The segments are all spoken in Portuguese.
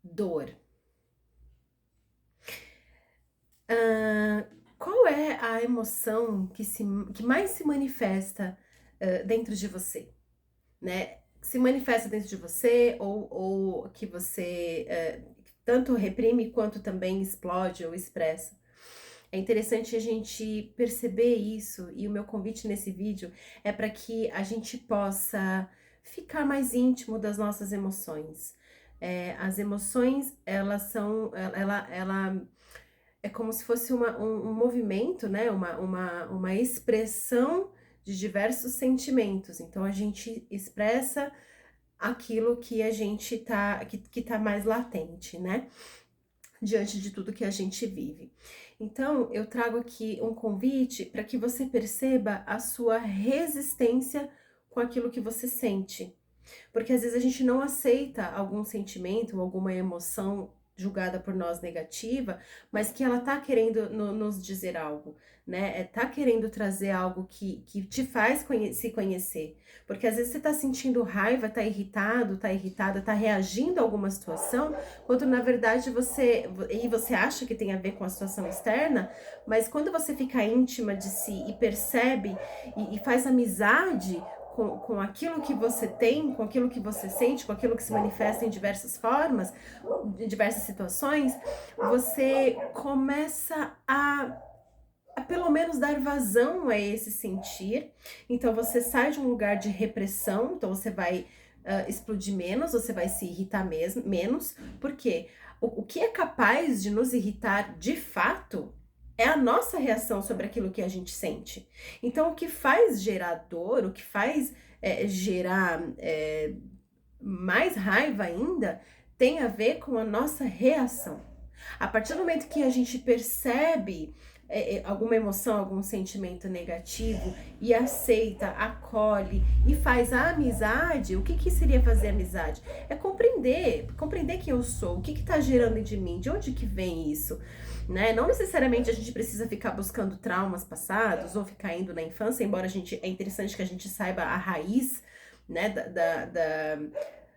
dor. Qual é a emoção que mais se manifesta dentro de você, né? Se manifesta dentro de você ou que você tanto reprime quanto também explode ou expressa. É interessante a gente perceber isso, e o meu convite nesse vídeo é para que a gente possa ficar mais íntimo das nossas emoções. As emoções, elas são, ela é como se fosse um movimento, né? Uma expressão de diversos sentimentos. Então a gente expressa aquilo que a gente que tá mais latente, né? Diante de tudo que a gente vive. Então, eu trago aqui um convite para que você perceba a sua resistência com aquilo que você sente. Porque às vezes a gente não aceita algum sentimento, alguma emoção julgada por nós negativa, mas que ela tá querendo nos dizer algo, né? Tá querendo trazer algo que te faz se conhecer. Porque às vezes você tá sentindo raiva, tá irritado, tá irritada, tá reagindo a alguma situação, quando na verdade você acha que tem a ver com a situação externa, mas quando você fica íntima de si e percebe e faz amizade com aquilo que você tem, com aquilo que você sente, com aquilo que se manifesta em diversas formas, em diversas situações, você começa a pelo menos dar vazão a esse sentir. Então você sai de um lugar de repressão, então você vai explodir menos, você vai se irritar menos, porque o que é capaz de nos irritar de fato é a nossa reação sobre aquilo que a gente sente. Então, o que faz gerar dor, o que faz gerar mais raiva ainda, tem a ver com a nossa reação. A partir do momento que a gente percebe alguma emoção, algum sentimento negativo e aceita, acolhe e faz a amizade, o que seria fazer amizade? É compreender quem eu sou, o que está gerando de mim, de onde que vem isso, né? Não necessariamente a gente precisa ficar buscando traumas passados ou ficar indo na infância, embora é interessante que a gente saiba a raiz, né,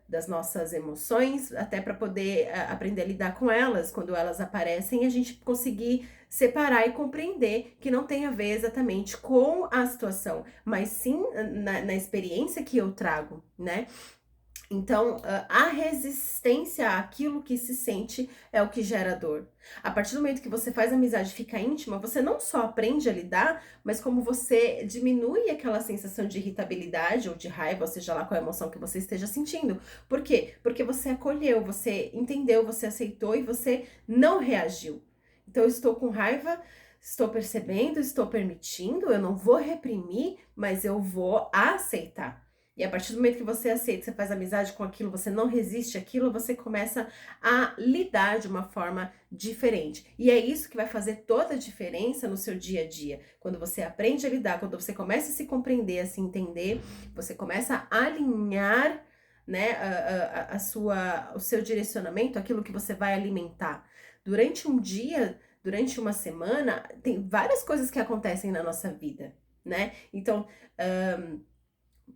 das nossas emoções, até para poder aprender a lidar com elas quando elas aparecem e a gente conseguir separar e compreender que não tem a ver exatamente com a situação, mas sim na experiência que eu trago, né? Então, a resistência àquilo que se sente é o que gera dor. A partir do momento que você faz a amizade e fica íntima, você não só aprende a lidar, mas como você diminui aquela sensação de irritabilidade ou de raiva, ou seja lá qual é a emoção que você esteja sentindo. Por quê? Porque você acolheu, você entendeu, você aceitou e você não reagiu. Então, eu estou com raiva, estou percebendo, estou permitindo, eu não vou reprimir, mas eu vou aceitar. E a partir do momento que você aceita, você faz amizade com aquilo, você não resiste àquilo, você começa a lidar de uma forma diferente. E é isso que vai fazer toda a diferença no seu dia a dia. Quando você aprende a lidar, quando você começa a se compreender, a se entender, você começa a alinhar, né, o seu direcionamento, aquilo que você vai alimentar. Durante um dia, durante uma semana, tem várias coisas que acontecem na nossa vida, né? Então,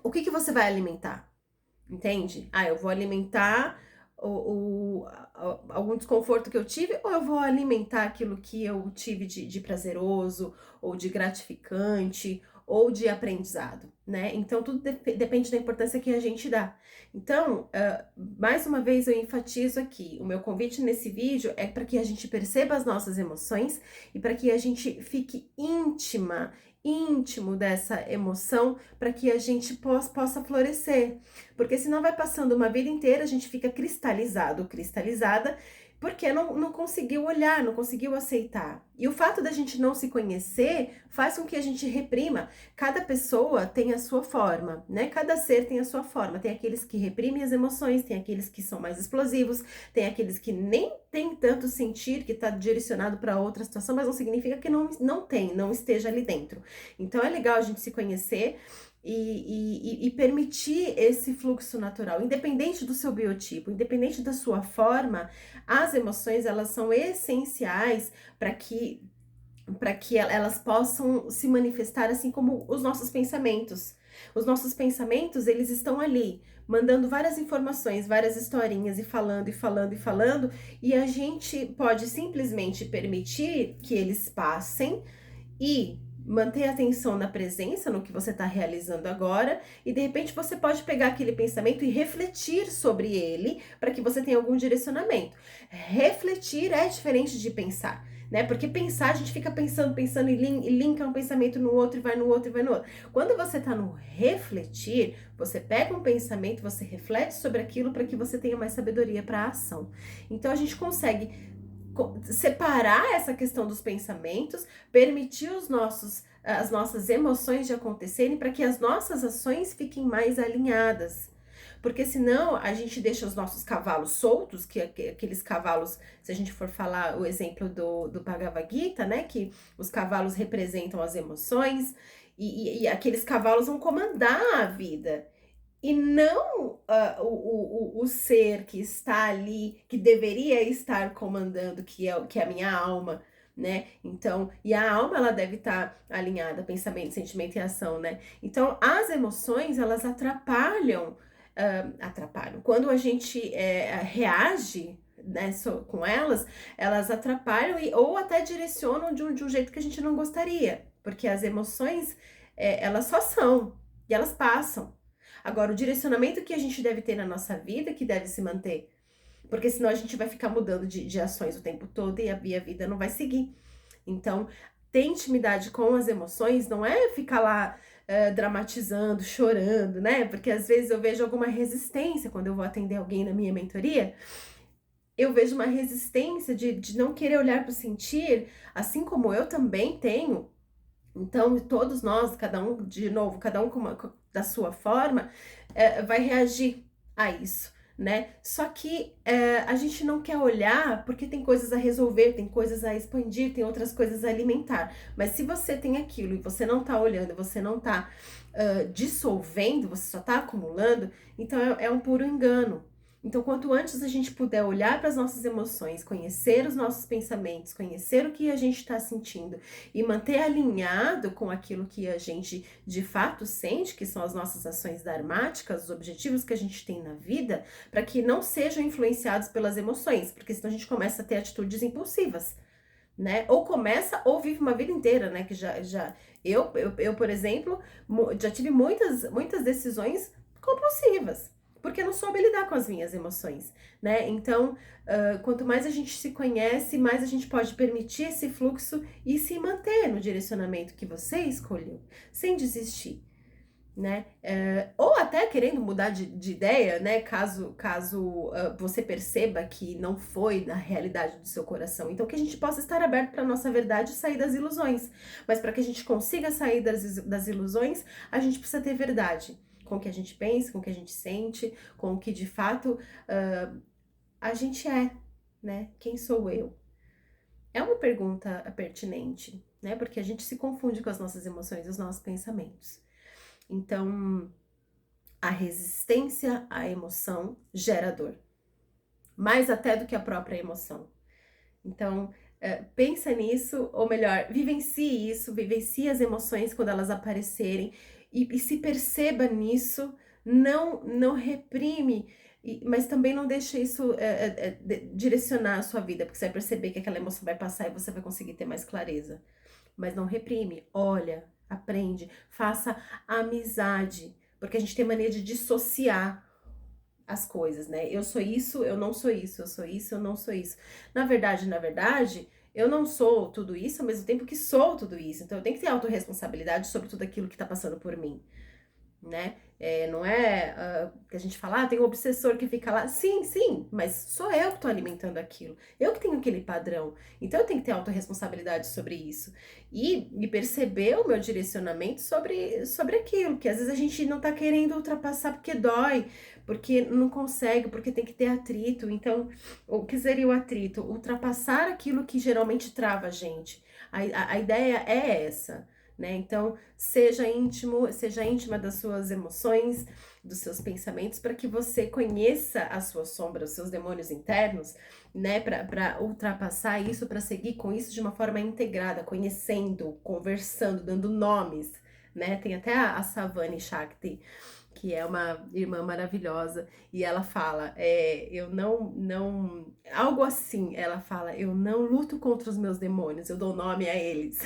o que você vai alimentar? Entende? Eu vou alimentar algum desconforto que eu tive, ou eu vou alimentar aquilo que eu tive de prazeroso, ou de gratificante, ou de aprendizado, né? Então, tudo depende da importância que a gente dá. Então, mais uma vez eu enfatizo aqui, o meu convite nesse vídeo é para que a gente perceba as nossas emoções e para que a gente fique íntimo dessa emoção, para que a gente possa florescer. Porque senão vai passando uma vida inteira, a gente fica cristalizado, cristalizada, porque não conseguiu olhar, não conseguiu aceitar. E o fato da gente não se conhecer faz com que a gente reprima. Cada pessoa tem a sua forma, né? Cada ser tem a sua forma. Tem aqueles que reprimem as emoções, tem aqueles que são mais explosivos, tem aqueles que nem tem tanto sentir, que está direcionado para outra situação, mas não significa que não esteja ali dentro. Então é legal a gente se conhecer e permitir esse fluxo natural, independente do seu biotipo, independente da sua forma, as emoções elas são essenciais para que elas possam se manifestar assim como os nossos pensamentos. Os nossos pensamentos, eles estão ali mandando várias informações, várias historinhas e falando e falando e falando, e a gente pode simplesmente permitir que eles passem e manter a atenção na presença, no que você está realizando agora, e de repente você pode pegar aquele pensamento e refletir sobre ele para que você tenha algum direcionamento. Refletir é diferente de pensar, né? Porque pensar, a gente fica pensando, pensando e linka um pensamento no outro e vai no outro e vai no outro. Quando você está no refletir, você pega um pensamento, você reflete sobre aquilo para que você tenha mais sabedoria para a ação. Então a gente consegue separar essa questão dos pensamentos, permitir as nossas emoções de acontecerem para que as nossas ações fiquem mais alinhadas. Porque senão a gente deixa os nossos cavalos soltos, que aqueles cavalos, se a gente for falar o exemplo do Bhagavad Gita, né, que os cavalos representam as emoções, e aqueles cavalos vão comandar a vida. E não o ser que está ali, que deveria estar comandando, que é a minha alma, né? Então, e a alma, ela deve estar alinhada, pensamento, sentimento e ação, né? Então, as emoções, elas atrapalham. Quando a gente reage, né, com elas atrapalham ou até direcionam de um jeito que a gente não gostaria. Porque as emoções, elas só são, e elas passam. Agora, o direcionamento que a gente deve ter na nossa vida, que deve se manter. Porque senão a gente vai ficar mudando de ações o tempo todo e a vida não vai seguir. Então, ter intimidade com as emoções não é ficar lá dramatizando, chorando, né? Porque às vezes eu vejo alguma resistência quando eu vou atender alguém na minha mentoria. Eu vejo uma resistência de não querer olhar para o sentir, assim como eu também tenho. Então, todos nós, cada um, de novo, cada um da sua forma, vai reagir a isso, né? Só que a gente não quer olhar porque tem coisas a resolver, tem coisas a expandir, tem outras coisas a alimentar. Mas se você tem aquilo e você não tá olhando, você não tá dissolvendo, você só tá acumulando, então é um puro engano. Então, quanto antes a gente puder olhar para as nossas emoções, conhecer os nossos pensamentos, conhecer o que a gente está sentindo e manter alinhado com aquilo que a gente de fato sente, que são as nossas ações dharmáticas, os objetivos que a gente tem na vida, para que não sejam influenciados pelas emoções, porque senão a gente começa a ter atitudes impulsivas, né? Ou começa ou vive uma vida inteira, né? Que eu, por exemplo, já tive muitas decisões compulsivas, porque eu não soube lidar com as minhas emoções, né? Então, quanto mais a gente se conhece, mais a gente pode permitir esse fluxo e se manter no direcionamento que você escolheu, sem desistir, né? Ou até querendo mudar de ideia, né? Caso você perceba que não foi na realidade do seu coração. Então, que a gente possa estar aberto para a nossa verdade e sair das ilusões. Mas para que a gente consiga sair das ilusões, a gente precisa ter verdade. Com o que a gente pensa, com o que a gente sente, com o que de fato a gente é, né? Quem sou eu? É uma pergunta pertinente, né? Porque a gente se confunde com as nossas emoções e os nossos pensamentos. Então, a resistência à emoção gera dor, mais até do que a própria emoção. Então, pensa nisso, ou melhor, vivencie isso, vivencie as emoções quando elas aparecerem e se perceba nisso, não reprime, mas também não deixa isso direcionar a sua vida, porque você vai perceber que aquela emoção vai passar e você vai conseguir ter mais clareza. Mas não reprime, olha, aprende, faça amizade, porque a gente tem mania de dissociar as coisas, né? Eu sou isso, eu não sou isso, eu sou isso, eu não sou isso. Na verdade, eu não sou tudo isso ao mesmo tempo que sou tudo isso. Então eu tenho que ter autorresponsabilidade sobre tudo aquilo que tá passando por mim, né? Não é que a gente fala, tem um obsessor que fica lá. Sim, mas sou eu que tô alimentando aquilo. Eu que tenho aquele padrão. Então eu tenho que ter autorresponsabilidade sobre isso. E perceber o meu direcionamento sobre aquilo, que às vezes a gente não tá querendo ultrapassar porque dói, porque não consegue, porque tem que ter atrito. Então, o que seria o atrito? Ultrapassar aquilo que geralmente trava a gente. A ideia é essa. Né? Então, seja íntimo, seja íntima das suas emoções, dos seus pensamentos, para que você conheça a sua sombra, os seus demônios internos, né? Para ultrapassar isso, para seguir com isso de uma forma integrada, conhecendo, conversando, dando nomes, né? Tem até a Savani Shakti, que é uma irmã maravilhosa, e ela fala, eu não, algo assim, ela fala, eu não luto contra os meus demônios, eu dou nome a eles.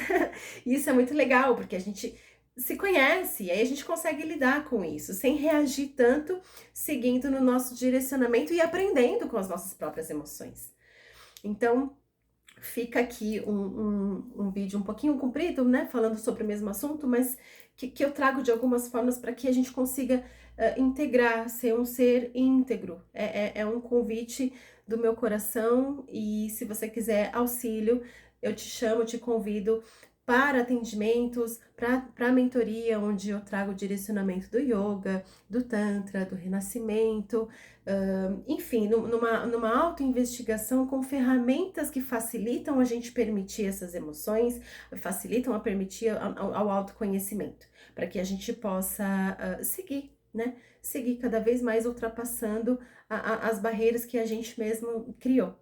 E isso é muito legal, porque a gente se conhece, e aí a gente consegue lidar com isso, sem reagir tanto, seguindo no nosso direcionamento e aprendendo com as nossas próprias emoções. Então, fica aqui um vídeo um pouquinho comprido, né, falando sobre o mesmo assunto, mas que eu trago de algumas formas para que a gente consiga integrar, ser um ser íntegro. É um convite do meu coração, e se você quiser auxílio, eu te chamo, te convido para atendimentos, para mentoria, onde eu trago o direcionamento do yoga, do tantra, do renascimento, enfim, numa autoinvestigação com ferramentas que facilitam a gente permitir essas emoções, facilitam a permitir ao autoconhecimento, para que a gente possa seguir, né? Seguir cada vez mais ultrapassando as barreiras que a gente mesmo criou.